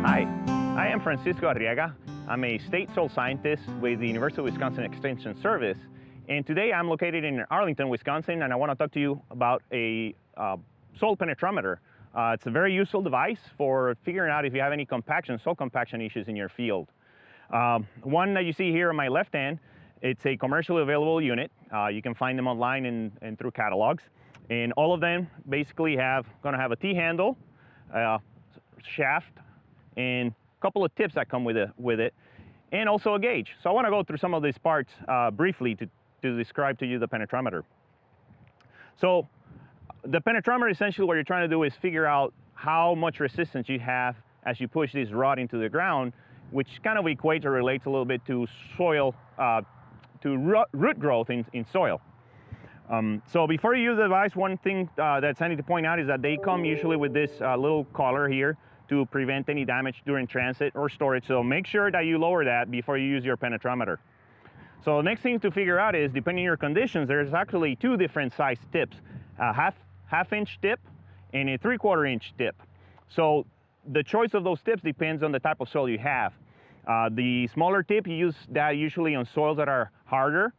Hi, I am Francisco Arriaga. I'm a state soil scientist with the University of Wisconsin Extension Service, and today I'm located in Arlington, Wisconsin, and I want to talk to you about a soil penetrometer. It's a very useful device for figuring out if you have any soil compaction issues in your field. One that you see here on my left hand, it's a commercially available unit. You can find them online and through catalogs, and all of them basically gonna have a T-handle, shaft, and a couple of tips that come with it, and also a gauge. So I want to go through some of these parts briefly to describe to you the penetrometer. So the penetrometer, essentially what you're trying to do is figure out how much resistance you have as you push this rod into the ground, which kind of equates or relates a little bit to soil, root growth in soil. So before you use the device, one thing that's I need to point out is that they come usually with this little collar here to prevent any damage during transit or storage. So make sure that you lower that before you use your penetrometer. So the next thing to figure out is, depending on your conditions, there's actually two different size tips, a half-inch tip and a 3/4 inch tip. So the choice of those tips depends on the type of soil you have. The smaller tip, you use that usually on soils that are harder.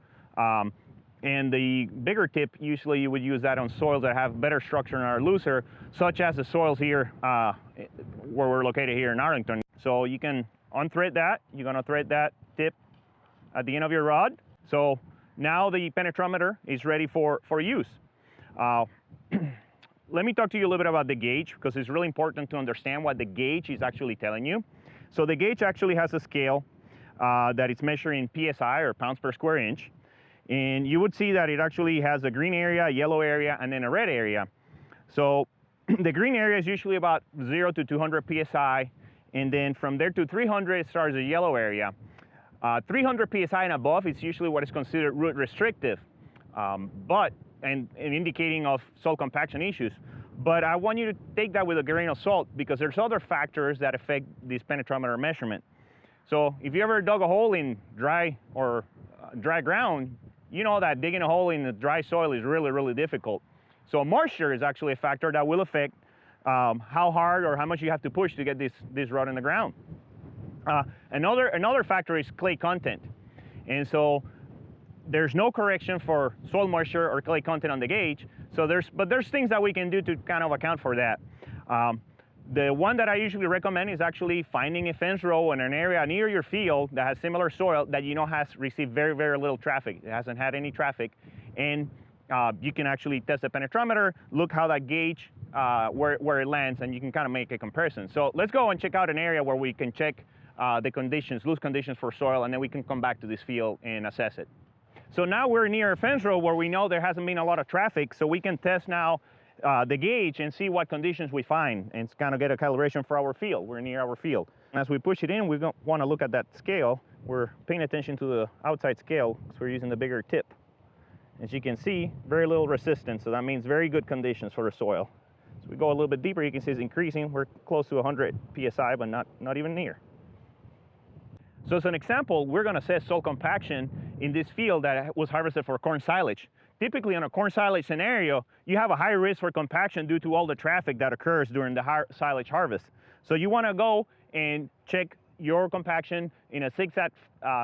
And the bigger tip, usually you would use that on soils that have better structure and are looser, such as the soils here where we're located here in Arlington. So you can unthread that. You're going to thread that tip at the end of your rod. So now the penetrometer is ready for use. Let me talk to you a little bit about the gauge, because it's really important to understand what the gauge is actually telling you. So the gauge actually has a scale that it's measuring PSI, or pounds per square inch. And you would see that it actually has a green area, a yellow area, and then a red area. So the green area is usually about 0 to 200 PSI, and then from there to 300 it starts the yellow area. 300 PSI and above is usually what is considered root restrictive, and indicating of soil compaction issues. But I want you to take that with a grain of salt, because there's other factors that affect this penetrometer measurement. So if you ever dug a hole in dry ground, you know that digging a hole in the dry soil is really, really difficult. So moisture is actually a factor that will affect how hard or how much you have to push to get this rod in the ground. Another factor is clay content. And so there's no correction for soil moisture or clay content on the gauge. So there's things that we can do to kind of account for that. The one that I usually recommend is actually finding a fence row in an area near your field that has similar soil that you know has received very, very little traffic. It hasn't had any traffic. And you can actually test the penetrometer, look how that gauge, where it lands, and you can kind of make a comparison. So let's go and check out an area where we can check the conditions, loose conditions for soil, and then we can come back to this field and assess it. So now we're near a fence row where we know there hasn't been a lot of traffic, so we can test now the gauge and see what conditions we find and kind of get a calibration for our field. We're near our field. As we push it in, we want to look at that scale. We're paying attention to the outside scale because we're using the bigger tip. As you can see, very little resistance, so that means very good conditions for the soil. So we go a little bit deeper, you can see it's increasing. We're close to 100 PSI, but not even near. So as an example, we're going to assess soil compaction in this field that was harvested for corn silage. Typically, in a corn silage scenario, you have a high risk for compaction due to all the traffic that occurs during the silage harvest. So you want to go and check your compaction in a zigzag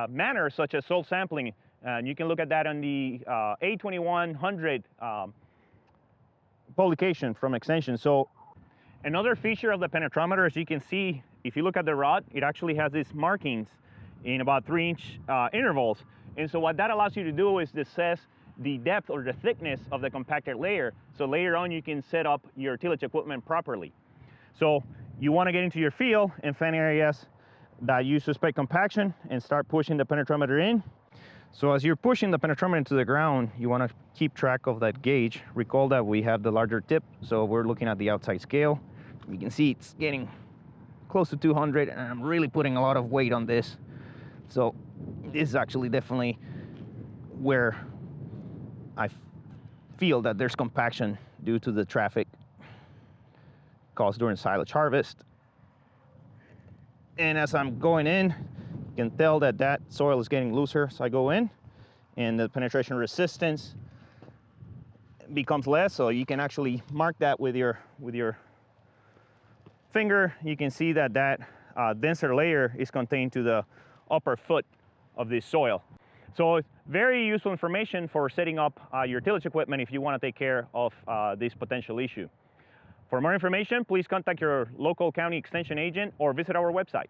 manner, such as soil sampling. And you can look at that on the A2100 publication from Extension. So another feature of the penetrometer, as you can see, if you look at the rod, it actually has these markings in about 3-inch intervals. And so what that allows you to do is assess the depth or the thickness of the compacted layer. So later on, you can set up your tillage equipment properly. So you want to get into your field and find areas that you suspect compaction and start pushing the penetrometer in. So as you're pushing the penetrometer into the ground, you want to keep track of that gauge. Recall that we have the larger tip, so we're looking at the outside scale. You can see it's getting close to 200, and I'm really putting a lot of weight on this. So this is actually definitely where I feel that there's compaction due to the traffic caused during silage harvest. And as I'm going in, you can tell that that soil is getting looser. So I go in, and the penetration resistance becomes less. So you can actually mark that with your finger, you can see that denser layer is contained to the upper foot of this soil. So it's very useful information for setting up your tillage equipment if you want to take care of this potential issue. For more information, please contact your local county extension agent or visit our website.